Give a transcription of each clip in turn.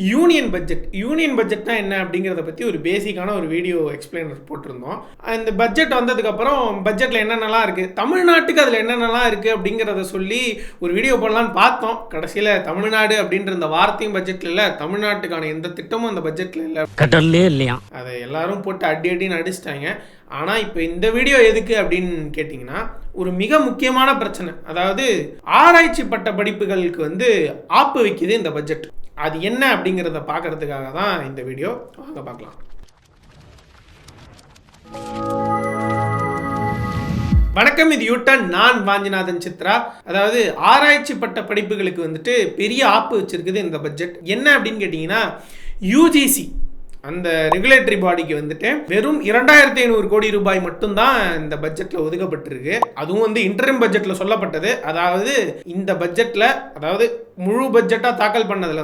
Union பட்ஜெட்னா என்ன அப்படிங்கிறத பற்றி ஒரு பேசிக்கான ஒரு வீடியோ எக்ஸ்பிளைனர் போட்டிருந்தோம். இந்த பட்ஜெட் வந்ததுக்கப்புறம் பட்ஜெட்டில் என்னென்னலாம் இருக்குது, தமிழ்நாட்டுக்கு அதில் என்னென்னலாம் இருக்குது அப்படிங்கிறத சொல்லி ஒரு வீடியோ போடலான்னு பார்த்தோம். கடைசியில் தமிழ்நாடு அப்படின்ற இந்த வார்த்தையும் பட்ஜெட்டில் இல்லை, தமிழ்நாட்டுக்கான எந்த திட்டமும் அந்த பட்ஜெட்டில் இல்லை, கடல்லே இல்லையா. அதை எல்லாரும் போட்டு அடின்னு அடிச்சிட்டாங்க. ஆனால் இப்போ இந்த வீடியோ எதுக்கு அப்படின்னு கேட்டிங்கன்னா, ஒரு மிக முக்கியமான பிரச்சனை, அதாவது ஆராய்ச்சி பட்ட படிப்புகளுக்கு ஆப்பு வைக்குது இந்த பட்ஜெட். அது என்ன அப்படிங்கிறத பார்க்கறதுக்காக தான் இந்த வீடியோ. வாங்க பார்க்கலாம். வணக்கம், இது யூட்டன். நான் வாஞ்சிநாதன் சித்ரா. அதாவது ஆராய்ச்சி பட்ட படிப்புகளுக்கு பெரிய ஆப்பு வச்சிருக்குது இந்த பட்ஜெட். என்ன அப்படின்னு கேட்டிங்கன்னா, யூஜிசி அந்த ரெகுலேட்டரி பாடிக்கு வெறும் 2500 கோடி ரூபாய் மட்டும்தான் இந்த பட்ஜெட்டில் ஒதுக்கப்பட்டிருக்கு. அதுவும் இன்டரிம் பட்ஜெட்டில் சொல்லப்பட்டது. அதாவது இந்த பட்ஜெட்டில், அதாவது முழு பட்ஜெட்டாக தாக்கல் பண்ணதில்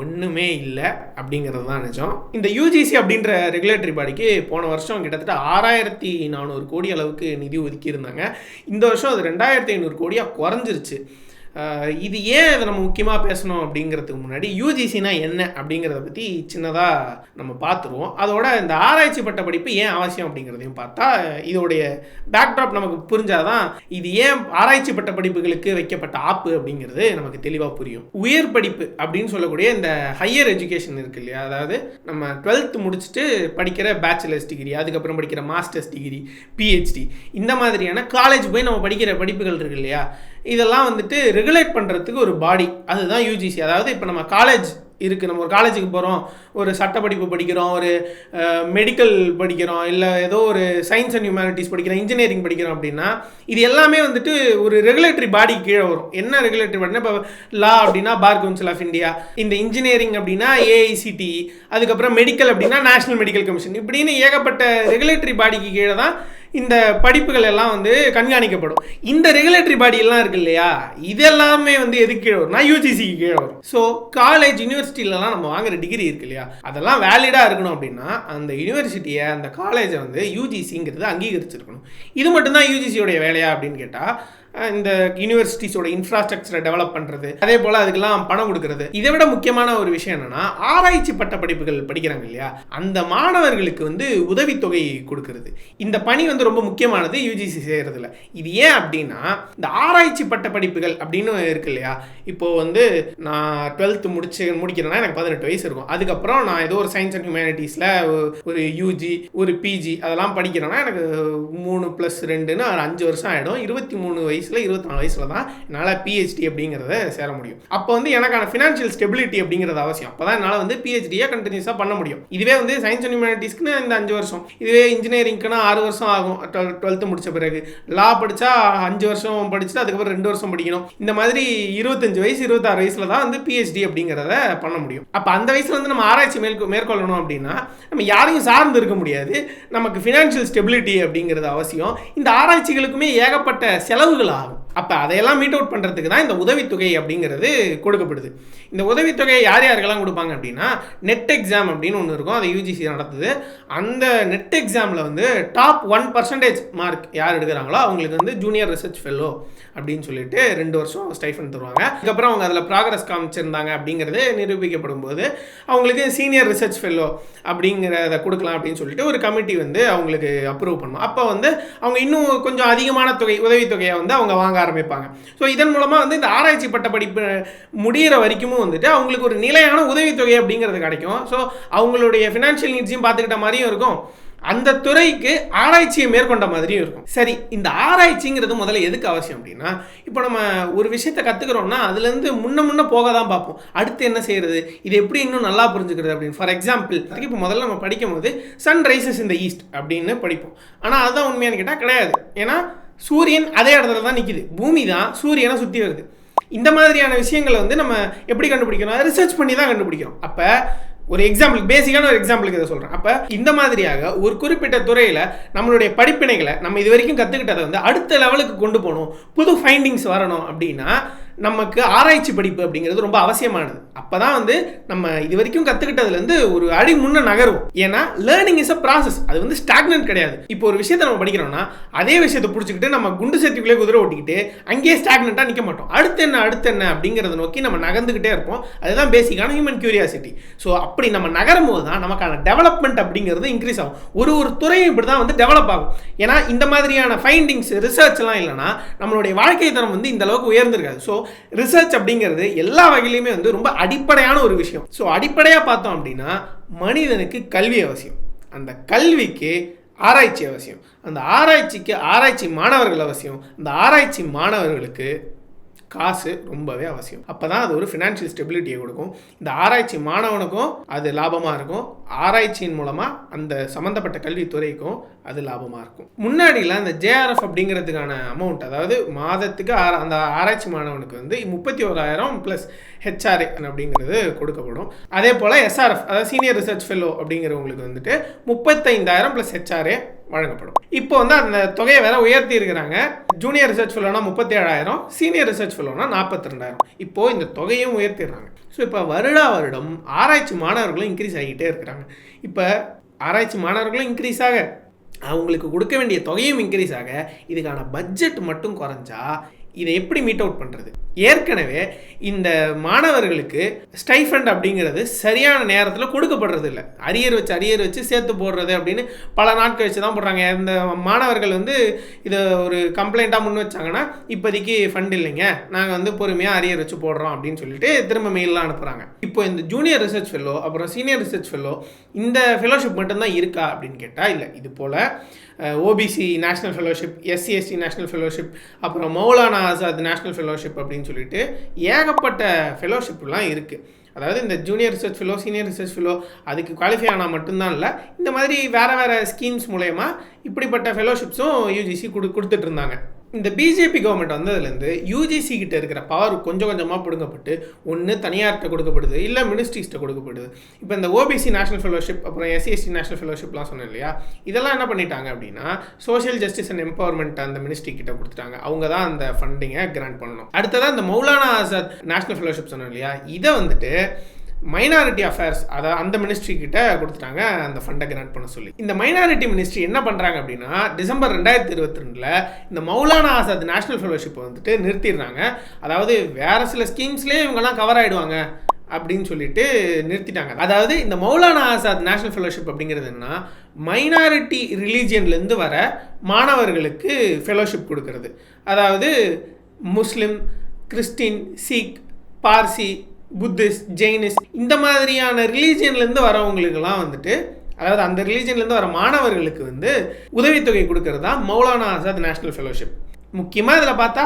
ஒன்றுமே இல்லை அப்படிங்கிறது தான் நிஜம். இந்த யூஜிசி அப்படின்ற ரெகுலேட்டரி பாடிக்கு போன வருஷம் கிட்டத்தட்ட 6400 கோடி அளவுக்கு நிதி ஒதுக்கி இருந்தாங்க. இந்த வருஷம் அது 2500 கோடியாக குறைஞ்சிருச்சு. இது ஏன் அதை நம்ம முக்கியமாக பேசணும் அப்படிங்கிறதுக்கு முன்னாடி யூஜிசினா என்ன அப்படிங்கிறத பற்றி சின்னதாக நம்ம பார்த்துருவோம். அதோட இந்த ஆராய்ச்சி பட்ட படிப்பு ஏன் அவசியம் அப்படிங்கிறதையும் பார்த்தா இதோடைய பேக்ட்ராப் நமக்கு புரிஞ்சாதான் இது ஏன் ஆராய்ச்சி பட்ட படிப்புகளுக்கு வைக்கப்பட்ட ஆப்பு அப்படிங்கிறது நமக்கு தெளிவாக புரியும். உயர் படிப்பு அப்படின்னு சொல்லக்கூடிய இந்த ஹையர் எஜுகேஷன் இருக்கு இல்லையா, அதாவது நம்ம 12th முடிச்சுட்டு படிக்கிற பேச்சுலர்ஸ் டிகிரி, அதுக்கப்புறம் படிக்கிற மாஸ்டர்ஸ் டிகிரி, பிஹெச்டி, இந்த மாதிரியான காலேஜ் போய் நம்ம படிக்கிற படிப்புகள் இருக்கு இல்லையா, இதெல்லாம் ரெகுலேட் பண்ணுறதுக்கு ஒரு பாடி, அதுதான் யூஜிசி. அதாவது இப்போ நம்ம காலேஜ் இருக்குது, நம்ம ஒரு காலேஜுக்கு போகிறோம், ஒரு சட்ட படிப்பு படிக்கிறோம், ஒரு மெடிக்கல் படிக்கிறோம், இல்லை ஏதோ ஒரு சயின்ஸ் அண்ட் ஹியூமனிட்டிஸ் படிக்கிறோம், இன்ஜினியரிங் படிக்கிறோம் அப்படின்னா இது எல்லாமே ஒரு ரெகுலேட்டரி பாடி கீழே வரும். என்ன ரெகுலேட்டரி பாடினா, இப்போ லா அப்படின்னா பார் கவுன்சில் ஆஃப் இந்தியா, இந்த இன்ஜினியரிங் அப்படின்னா ஏஐசிடி, அதுக்கப்புறம் மெடிக்கல் அப்படின்னா நேஷனல் மெடிக்கல் கமிஷன், இப்படின்னு ஏகப்பட்ட ரெகுலேட்டரி பாடிக்கு கீழே தான் இந்த படிப்புகள் எல்லாம் கண்காணிக்கப்படும். இந்த ரெகுலேட்டரி பாடி எல்லாம் இருக்கு இல்லையா, இதெல்லாமே எதுக்கு கீழே வரும்னா யூஜிசிக்கு கீழே வரும். ஸோ காலேஜ் யூனிவர்சிட்டியிலலாம் நம்ம வாங்குற டிகிரி இருக்கு இல்லையா, அதெல்லாம் வேலிடாக இருக்கணும் அப்படின்னா அந்த யூனிவர்சிட்டியை, அந்த காலேஜை யூஜிசிங்கிறது அங்கீகரிச்சிருக்கணும். இது மட்டும்தான் யூஜிசியோடைய வேலையா அப்படின்னு கேட்டால், இந்த யூனிவர்சிட்டிஸோட இன்ஃப்ராஸ்ட்ரக்சரை டெவலப் பண்ணுறது, அதே போல் அதுக்கெல்லாம் பணம் கொடுக்கறது. இதை விட முக்கியமான ஒரு விஷயம் என்னன்னா, ஆராய்ச்சி பட்ட படிப்புகள் படிக்கிறாங்க இல்லையா, அந்த மாணவர்களுக்கு உதவித்தொகை கொடுக்கறது. இந்த பணி ரொம்ப முக்கியமானது யூஜிசி செய்கிறதுல. இது ஏன் அப்படின்னா, இந்த ஆராய்ச்சி பட்ட படிப்புகள் அப்படின்னு இருக்கு இல்லையா, இப்போது நான் 12th முடிக்கிறேன்னா எனக்கு 18 வயசு இருக்கும். அதுக்கப்புறம் நான் ஏதோ ஒரு சயின்ஸ் அண்ட் ஹியூமனிட்டிஸில் ஒரு யூஜி, ஒரு பிஜி அதெல்லாம் படிக்கிறேன்னா எனக்கு 3+2 ஒரு 5 வருஷம் ஆகிடும். 23 வயசு 24 வயசுல தான் என்னால் பிஹெச்டி அப்படிங்கிறத சேர முடியும். அப்போ எனக்கான ஃபினான்ஷியல் ஸ்டெபிலிட்டி அப்படிங்கிறது அவசியம். அப்போ தான் என்னால் பிஹெச்டியை கண்டினியூஸாக பண்ண முடியும். இதுவே சயின்ஸ் அண்ட் ஹியூமனிட்டிஸ்க்குன்னு இந்த 5 வருஷம், இதுவே இன்ஜினியரிங்க்குன்னா 6 வருஷம் ஆகும். 12th முடிச்ச பிறகு லா படித்தா 5 வருஷம் படிச்சுட்டு அதுக்கப்புறம் 2 வருஷம் படிக்கணும். இந்த மாதிரி 25 வயசு 26 வயசுல தான் பிஹெச்டி அப்படிங்கிறத பண்ண முடியும். அப்போ அந்த வயசுல நம்ம ஆராய்ச்சி மேற்கொள்ளணும் அப்படின்னா நம்ம யாரையும் சார்ந்து இருக்க முடியாது. நமக்கு ஃபினான்ஷியல் ஸ்டெபிலிட்டி அப்படிங்கிறது அவசியம். இந்த ஆராய்ச்சிகளுக்குமே ஏகப்பட்ட செலவுகள் ஆகும். அப்போ அதையெல்லாம் மீட் அவுட் பண்ணுறதுக்கு தான் இந்த உதவித்தொகை அப்படிங்கிறது கொடுக்கப்படுது. இந்த உதவித்தொகையை யார் யாருக்கெல்லாம் கொடுப்பாங்க அப்படின்னா, நெட் எக்ஸாம் அப்படின்னு ஒன்று இருக்கும், அதை யூஜிசி நடத்துது. அந்த நெட் எக்ஸாமில் டாப் 1% மார்க் யார் எடுக்கிறாங்களோ அவங்களுக்கு ஜூனியர் ரிசர்ச் ஃபெல்லோ அப்படின்னு சொல்லிட்டு 2 வருஷம் ஸ்டைஃபன் தருவாங்க. அதுக்கப்புறம் அவங்க அதில் ப்ராக்ரஸ் காமிச்சிருந்தாங்க அப்படிங்கிறது நிரூபிக்கப்படும் போது அவங்களுக்கு சீனியர் ரிசர்ச் ஃபெல்லோ அப்படிங்கிறத கொடுக்கலாம் அப்படின்னு சொல்லிட்டு ஒரு கமிட்டி அவங்களுக்கு அப்ரூவ் பண்ணும். அப்போ அவங்க இன்னும் கொஞ்சம் அதிகமான தொகை, உதவித்தொகையை அவங்க வாங்க ஆரம்பிப்பாங்க. ஸோ இதன் மூலமாக இந்த ஆராய்ச்சி பட்ட படிப்பு முடிகிற வரைக்கும் அவங்களுக்கு ஒரு நிலையான உதவித்தொகை அப்படிங்கிறது கிடைக்கும். ஸோ அவங்களுடைய ஃபினான்ஷியல் நீட்ஸையும் பார்த்துக்கிட்ட மாதிரியும் இருக்கும், அந்த துறைக்கு ஆராய்ச்சியை மேற்கொண்ட மாதிரியும் இருக்கும். சரி, இந்த ஆராய்ச்சிங்கிறது முதல்ல எதுக்கு அவசியம் அப்படின்னா, இப்போ நம்ம ஒரு விஷயத்தை கற்றுக்கிறோம்னா அதுலேருந்து முன்ன போக தான் பார்ப்போம். அடுத்து என்ன செய்கிறது, இது எப்படி இன்னும் நல்லா புரிஞ்சுக்கிறது அப்படின்னு. ஃபார் எக்ஸாம்பிள், இப்போ முதல்ல நம்ம படிக்கும் போது sun rises in the east அப்படின்னு படிப்போம். ஆனால் அதுதான் உண்மையானு கேட்டால் கிடையாது. ஏன்னா சூரியன் அதே இடத்துல தான் நிற்கிது, பூமி தான் சூரியனை சுற்றி வருது. இந்த மாதிரியான விஷயங்களை நம்ம எப்படி கண்டுபிடிக்கணும், ரிசர்ச் பண்ணி தான் கண்டுபிடிக்கிறோம். அப்போ ஒரு எக்ஸாம்பிள், பேசிக்கான ஒரு எக்ஸாம்பிளுக்கு இதை சொல்கிறேன். அப்போ இந்த மாதிரியாக ஒரு குறிப்பிட்ட துறையில் நம்மளுடைய படிப்பினைகளை நம்ம இது வரைக்கும் கற்றுக்கிட்டதை அடுத்த லெவலுக்கு கொண்டு போகணும், புது ஃபைண்டிங்ஸ் வரணும் அப்படின்னா நமக்கு ஆராய்ச்சி படிப்பு அப்படிங்கிறது ரொம்ப அவசியமானது. அப்பதான் வந்து நம்ம இது வரைக்கும் கத்துக்கிட்டதுலேருந்து ஒரு அடி முன்ன நகரும். ஏன்னா லேர்னிங் இஸ் அ ப்ராசஸ், அது வந்து ஸ்டாக்னன்ட் கிடையாது. இப்போ ஒரு விஷயத்தை நம்ம படிக்கிறோம்னா அதே விஷயத்தை பிடிச்சிக்கிட்டு நம்ம குண்டு சேர்த்துக்குள்ளே குதிரை ஓட்டிக்கிட்டு அங்கேயே ஸ்டாக்னண்ட்டாக நிற்க மாட்டோம். அடுத்து என்ன அப்படிங்கிறத நோக்கி நம்ம நகர்ந்துக்கிட்டே இருப்போம். அதுதான் பேசிக்கான ஹியூமன் கியூரியாசிட்டி. ஸோ அப்படி நம்ம நகரும் போது தான் நமக்கான டெவலப்மெண்ட் அப்படிங்கிறது இன்க்ரீஸ் ஆகும். ஒரு துறையும் இப்படி தான் வந்து டெவலப் ஆகும். ஏன்னா இந்த மாதிரியான ஃபைண்டிங்ஸ் ரிசர்ச்லாம் இல்லைன்னா நம்மளுடைய வாழ்க்கை தரம் வந்து இந்த அளவுக்கு உயர்ந்திருக்காது. ஸோ ரிசர்ச் அப்படிங்கிறது எல்லா வகையிலுமே வந்து ரொம்ப அடிப்படையான ஒரு விஷயம். ஸோ அடிப்படையாக பார்த்தோம் அப்படின்னா மனிதனுக்கு கல்வி அவசியம், அந்த கல்விக்கு ஆராய்ச்சி அவசியம், அந்த ஆராய்ச்சிக்கு ஆராய்ச்சி மாணவர்கள் அவசியம், அந்த ஆராய்ச்சி மாணவர்களுக்கு காசு ரொம்பவே அவசியம். அப்போ தான் அது ஒரு ஃபினான்ஷியல் ஸ்டெபிலிட்டியை கொடுக்கும். இந்த ஆராய்ச்சி மாணவனுக்கும் அது லாபமாக இருக்கும், ஆராய்ச்சியின் மூலமாக அந்த சம்மந்தப்பட்ட கல்வித்துறைக்கும் அது லாபமாக இருக்கும். முன்னாடிலாம் இந்த ஜேஆர்எஃப் அப்படிங்கிறதுக்கான அமௌண்ட், அதாவது மாதத்துக்கு அந்த ஆராய்ச்சி மாணவனுக்கு வந்து 31,000 ப்ளஸ் ஹெச்ஆர்ஏ அப்படிங்கிறது கொடுக்கப்படும். அதே போல் எஸ்ஆர்எஃப், அதாவது சீனியர் ரிசர்ச் ஃபெல்லோ அப்படிங்கிறவங்களுக்கு வந்துட்டு 35,000 ப்ளஸ் ஹெச்ஆர்ஏ வழங்கப்படும். இப்போ வந்து அந்த தொகையை வேற உயர்த்தி இருக்கிறாங்க. ஜூனியர் ரிசர்ச் ஃபெல்லோனா 37,000, சீனியர் ரிசர்ச் ஃபெல்லோனா 42,000. இப்போ இந்த தொகையும் உயர்த்திடுறாங்க. ஸோ இப்போ வருடம் ஆராய்ச்சி மாணவர்களும் இன்க்ரீஸ் ஆகிட்டே இருக்கிறாங்க. இப்போ ஆராய்ச்சி மாணவர்களும் இன்க்ரீஸ் ஆக, அவங்களுக்கு கொடுக்க வேண்டிய தொகையும் இன்க்ரீஸ் ஆக, இதுக்கான பட்ஜெட் மட்டும் குறைஞ்சா இதை எப்படி மீட் அவுட் பண்ணுறது? ஏற்கனவே இந்த மாணவர்களுக்கு ஸ்டைஃபண்ட் அப்படிங்கிறது சரியான நேரத்தில் கொடுக்கப்படுறது இல்லை. அரியர் வச்சு சேர்த்து போடுறது அப்படின்னு பல நாட்கள் வச்சு தான் போடுறாங்க. இந்த மாணவர்கள் வந்து இதை ஒரு கம்ப்ளைண்ட்டாக முன் வச்சாங்கன்னா இப்போதைக்கு ஃபண்ட் இல்லைங்க, நாங்கள் வந்து பொறுமையாக அரியர் வச்சு போடுறோம் அப்படின்னு சொல்லிட்டு திரும்ப மெயிலெலாம் அனுப்புகிறாங்க. இப்போ இந்த ஜூனியர் ரிசர்ச் ஃபெல்லோ அப்புறம் சீனியர் ரிசர்ச் ஃபெல்லோ இந்த ஃபெலோஷிப் மட்டும்தான் இருக்கா அப்படின்னு கேட்டால் இல்லை. இது போல் OBC national fellowship, SC ST national fellowship, அப்புறம் மௌலானா ஆசாத் நேஷ்னல் ஃபெலோஷிப் அப்படின்னு சொல்லிட்டு ஏகப்பட்ட ஃபெலோஷிப்லாம் இருக்குது. அதாவது இந்த junior research fellow, senior research fellow அதுக்கு குவாலிஃபை ஆனால் மட்டும்தான் இல்லை, இந்த மாதிரி வேறு ஸ்கீம்ஸ் மூலயமா இப்படிப்பட்ட ஃபெலோஷிப்ஸும் யூஜிசி கொடுத்துட்டு இருந்தாங்க. இந்த பிஜேபி கவர்மெண்ட் வந்ததுலேருந்து யூஜிசி கிட்ட இருக்கிற பவர் கொஞ்சம் கொஞ்சமாக பிடுங்கப்பட்டு ஒன்று தனியார்கிட்ட கொடுக்கப்படுது, இல்லை மினிஸ்ட்ரிஸ்ட்டை கொடுக்கப்படுது. இப்போ இந்த ஓபிசி நேஷனல் ஃபெலோஷிப் அப்புறம் எஸ்சி/எஸ்டி நேஷனல் ஃபெலோஷிப்லாம் சொன்னேன் இல்லையா, இதெல்லாம் என்ன பண்ணிட்டாங்க அப்படின்னா சோஷியல் ஜஸ்டிஸ் அண்ட் எம்பவர்மெண்ட் அந்த மினிஸ்ட்ரி கிட்ட கொடுத்துட்டாங்க. அவங்க தான் அந்த ஃபண்டிங்கை கிராண்ட் பண்ணணும். அடுத்ததான் இந்த மௌலானா ஆசாத் நேஷனல் ஃபெலோஷிப் சொன்னேன் இல்லையா, இதை வந்துட்டு மைனாரிட்டி அஃபேர்ஸ் அதாவது அந்த மினிஸ்ட்ரி கிட்ட கொடுத்துட்டாங்க அந்த ஃபண்டை கிராண்ட் பண்ண சொல்லி. இந்த மைனாரிட்டி மினிஸ்ட்ரி என்ன பண்ணுறாங்க அப்படின்னா டிசம்பர் 2022 இந்த மௌலானா ஆசாத் நேஷனல் ஃபெலோஷிப்பை வந்துட்டு நிறுத்திடுறாங்க. அதாவது வேறு சில ஸ்கீம்ஸ்லேயே இவங்கெல்லாம் கவர் ஆகிடுவாங்க அப்படின்னு சொல்லிட்டு நிறுத்திட்டாங்க. அதாவது இந்த மௌலானா ஆசாத் நேஷனல் ஃபெலோஷிப் அப்படிங்கிறது என்னன்னா மைனாரிட்டி ரிலீஜியன்லேருந்து வர மாணவர்களுக்கு ஃபெலோஷிப் கொடுக்கறது. அதாவது முஸ்லிம், கிறிஸ்டின், சீக், பார்சி, புத்திஸ்ட், ஜெயினிஸ்ட் இந்த மாதிரியான ரிலீஜியன்லேருந்து வரவங்களுக்கெல்லாம் வந்துட்டு, அதாவது அந்த ரிலீஜியன்லேருந்து வர மாணவர்களுக்கு வந்து உதவித்தொகை கொடுக்கறது தான் மௌலானா ஆசாத் நேஷனல் ஃபெலோஷிப். முக்கியமாக இதில் பார்த்தா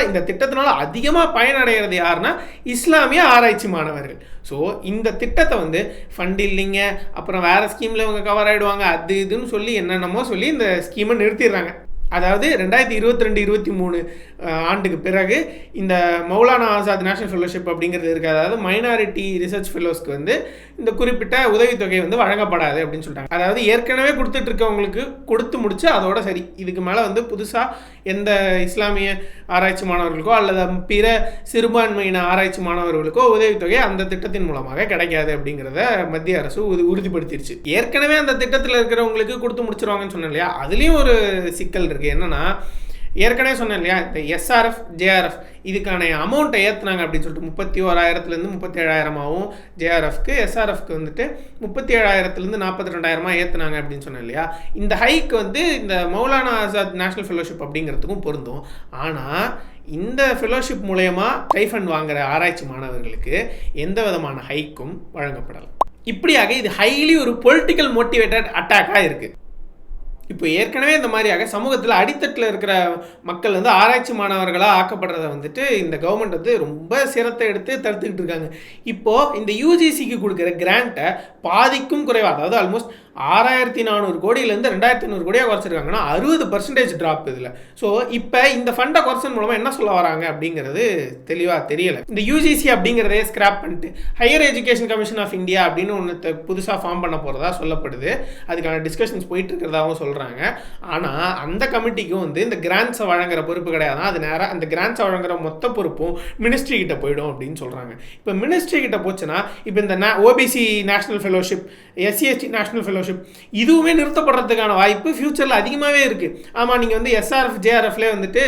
இந்த திட்டத்தினால அதிகமாக பயனடைகிறது யாருன்னா இஸ்லாமிய ஆராய்ச்சி மாணவர்கள். ஸோ இந்த திட்டத்தை வந்து ஃபண்ட் இல்லைங்க, அப்புறம் வேறு ஸ்கீமில் இவங்க கவர் ஆகிடுவாங்க, அது இதுன்னு சொல்லி என்னென்னமோ சொல்லி இந்த ஸ்கீமை நிறுத்திடுறாங்க. அதாவது 2022-23 ஆண்டுக்கு பிறகு இந்த மௌலானா ஆசாத் நேஷனல் ஃபெலோஷிப் அப்படிங்கிறது இருக்குது. அதாவது மைனாரிட்டி ரிசர்ச் ஃபெலோஸ்க்கு வந்து இந்த குறிப்பிட்ட உதவித்தொகை வந்து வழங்கப்படாது அப்படின்னு சொல்லிட்டாங்க. அதாவது ஏற்கனவே கொடுத்துட்டு இருக்கவங்களுக்கு கொடுத்து முடிச்சு அதோட சரி, இதுக்கு மேலே வந்து புதுசாக எந்த இஸ்லாமிய ஆராய்ச்சி மாணவர்களுக்கோ அல்லது பிற சிறுபான்மையின ஆராய்ச்சி மாணவர்களுக்கோ உதவித்தொகை அந்த திட்டத்தின் மூலமாக கிடைக்காது அப்படிங்கிறத மத்திய அரசு உறுதிப்படுத்திடுச்சு. ஏற்கனவே அந்த திட்டத்தில் இருக்கிறவங்களுக்கு கொடுத்து முடிச்சிருவாங்கன்னு சொன்னேன் இல்லையா, அதுலேயும் ஒரு சிக்கல் இருக்குது. என்னன்னா ஏற்கனவே சொன்னேன் இல்லையா, இந்த எஸ்ஆர்எஃப், ஜேஆர்எஃப் இதுக்கான அமௌண்ட்டை ஏற்றுனாங்க அப்படின்னு சொல்லிட்டு 31,000 37,000 ஜேஆர்எஃப்க்கு, எஸ்ஆர்எஃப்க்கு வந்துட்டு 37,000 42,000 ஏற்றுனாங்க அப்படின்னு சொன்னேன் இல்லையா. இந்த ஹைக் வந்து இந்த மௌலானா ஆசாத் நேஷனல் ஃபெலோஷிப் அப்படிங்கிறதுக்கும் பொருந்தும். ஆனால் இந்த ஃபெலோஷிப் மூலயமா ஸ்டைஃபண்ட் வாங்குகிற ஆராய்ச்சி மாணவர்களுக்கு எந்த விதமான ஹைக்கும் வழங்கப்படலாம். இப்படியாக இது ஹைலி ஒரு பொலிட்டிக்கல் மோட்டிவேட்டட் அட்டாக்காக இருக்குது. இப்போ ஏற்கனவே இந்த மாதிரியாக சமூகத்தில் அடித்தட்டில் இருக்கிற மக்கள் வந்து ஆராய்ச்சி மாணவர்களாக ஆக்கப்படுறத வந்துட்டு இந்த கவர்மெண்ட் வந்து ரொம்ப சிரத்தை எடுத்து தடுத்துக்கிட்டு இருக்காங்க. இப்போது இந்த யூஜிசிக்கு கொடுக்குற கிராண்ட்டை பாதிக்கும் குறைவாக, அதாவது ஆல்மோஸ்ட் 6400 கோடியிலேருந்து 2500 கோடியாக குறைச்சிருக்காங்கன்னா 60% ட்ராப் இதில். ஸோ இப்போ இந்த ஃபண்டை குறைச்சன் மூலமாக என்ன சொல்ல வராங்க அப்படிங்கிறது தெளிவாக தெரியலை. இந்த யூஜிசி அப்படிங்கிறதே ஸ்கிராப் பண்ணிட்டு higher education commission of India அப்படின்னு ஒன்று புதுசாக ஃபார்ம் பண்ண போகிறதா சொல்லப்படுது. அதுக்கான டிஸ்கஷன்ஸ் போயிட்டு இருக்கிறதாகவும் சொல்கிறாங்க. ஆனால் அந்த கமிட்டிக்கும் வந்து இந்த கிராண்ட்ஸை வழங்குற பொறுப்பு கிடையாது. அது நேராக அந்த கிராண்ட்ஸை வழங்குற மொத்த பொறுப்பும் மினிஸ்ட்ரி கிட்ட போயிடும் அப்படின்னு சொல்கிறாங்க. இப்போ மினிஸ்ட்ரி கிட்ட போச்சுன்னா இப்போ இந்த OBC national fellowship, SC ST national fellowship இதுவுமே நிறுத்தப்படுறதுக்கான வாய்ப்பு ஃபியூச்சரில் அதிகமாகவே இருக்குது. ஆமாம், நீங்கள் வந்து எஸ்ஆர்எஃப் ஜேஆர்எஃப்லேயே வந்துட்டு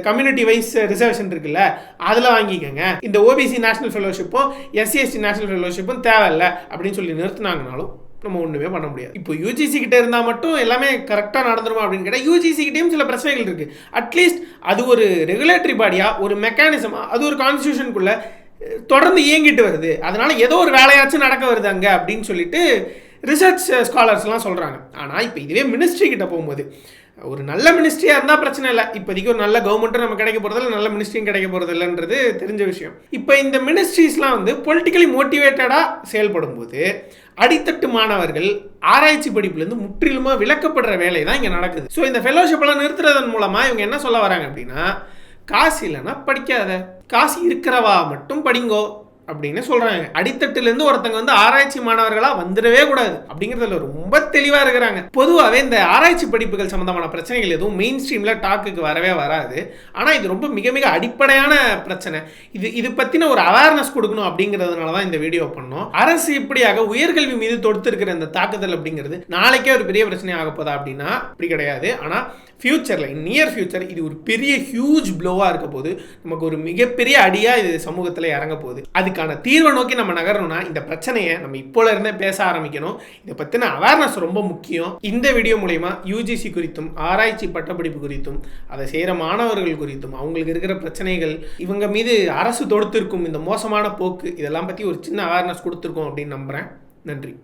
கம்யூனிட்டி வைஸ் ரிசர்வேஷன் இருக்குல்ல, அதில் வாங்கிக்கோங்க. இந்த ஓபிசி நேஷனல் ஃபெலோஷிப்பும் எஸ்சிஎஸ்டி நேஷனல் ஃபெலோஷிப்பும் தேவையில்லை அப்படின்னு சொல்லி நிறுத்தினாங்கனாலும் நம்ம ஒன்றுமே பண்ண முடியாது. இப்போ யூஜிசி கிட்ட இருந்தால் மட்டும் எல்லாமே கரெக்டாக நடந்துருமா அப்படின்னு கேட்டால் யூஜிசி கிட்டேயும் சில பிரச்சனைகள் இருக்குது. அட்லீஸ்ட் அது ஒரு ரெகுலேட்டரி பாடியாக, ஒரு மெக்கானிசமாக, அது ஒரு கான்ஸ்டியூஷனுக்குள்ளே தொடர்ந்து இயங்கிட்டு வருது. அதனால் ஏதோ ஒரு வேலையாச்சும் நடக்க வருது அங்கே அப்படின்னு சொல்லிட்டு ரிசர்ச் ஸ்காலர்ஸ்லாம் சொல்கிறாங்க. ஆனால் இப்போ இதுவே மினிஸ்ட்ரி கிட்ட போகும்போது ஒரு நல்ல மினிஸ்ட்ரியாக இருந்தால் பிரச்சனை இல்லை. இப்போதைக்கு ஒரு நல்ல கவர்மெண்ட்டும் நம்ம கிடைக்க போகிறதில்ல, நல்ல மினிஸ்ட்ரியும் கிடைக்க போகிறதில்லைன்றது தெரிஞ்ச விஷயம். இப்போ இந்த மினிஸ்ட்ரிஸ்லாம் வந்து பொலிட்டிக்கலி மோட்டிவேட்டடாக செயல்படும் போது அடித்தட்டு மாணவர்கள் ஆராய்ச்சி படிப்புலேருந்து முற்றிலுமாக விலக்கப்படுற வேலை தான் இங்கே நடக்குது. ஸோ இந்த ஃபெலோஷிப்பெல்லாம் நிறுத்துறதன் மூலமாக இவங்க என்ன சொல்ல வராங்க அப்படின்னா, காசு இல்லைன்னா படிக்காத, காசு இருக்கிறவா மட்டும் படிங்கோ அப்படின்னு சொல்கிறாங்க. அடித்தட்டுலேருந்து ஒருத்தங்க வந்து ஆராய்ச்சி மாணவர்களாக வந்துடவே கூடாது அப்படிங்கிறதுல ரொம்ப தெளிவாக இருக்கிறாங்க. பொதுவாகவே இந்த ஆராய்ச்சி படிப்புகள் சம்மந்தமான பிரச்சனைகள் எதுவும் மெயின் ஸ்ட்ரீமில் டாக்குக்கு வரவே வராது. ஆனால் இது ரொம்ப மிக மிக அடிப்படையான பிரச்சனை. இது பற்றின ஒரு அவேர்னஸ் கொடுக்கணும் அப்படிங்கிறதுனால தான் இந்த வீடியோ பண்ணோம். அரசு இப்படியாக உயர்கல்வி மீது தொடுத்திருக்கிற இந்த தாக்குதல் அப்படிங்கிறது நாளைக்கே ஒரு பெரிய பிரச்சனை ஆக போதா அப்படின்னா அப்படி கிடையாது. ஆனால் ஃபியூச்சரில், நியர் ஃபியூச்சர் இது ஒரு பெரிய ஹியூஜ் ப்ளோவாக இருக்க போது, நமக்கு ஒரு மிகப்பெரிய அடியாக இது சமூகத்தில் இறங்க போகுது. அதுக்கான தீர்வை நோக்கி நம்ம நகரணும்னா இந்த பிரச்சனையை நம்ம இப்போல இருந்தே பேச ஆரம்பிக்கணும். இதை பற்றின அவேர்னஸ் ரொம்ப முக்கியம். இந்த வீடியோ மூலமா யூஜிசி குறித்தும் ஆராய்ச்சி பட்டப்படிப்பு குறித்தும் அதை செய்கிற மாணவர்கள் குறித்தும் அவங்களுக்கு இருக்கிற பிரச்சனைகள், இவங்க மீது அரசு தொடுத்திருக்கும் இந்த மோசமான போக்கு, இதெல்லாம் பற்றி ஒரு சின்ன அவேர்னஸ் கொடுத்துருக்கோம் அப்படின்னு நம்புகிறேன். நன்றி.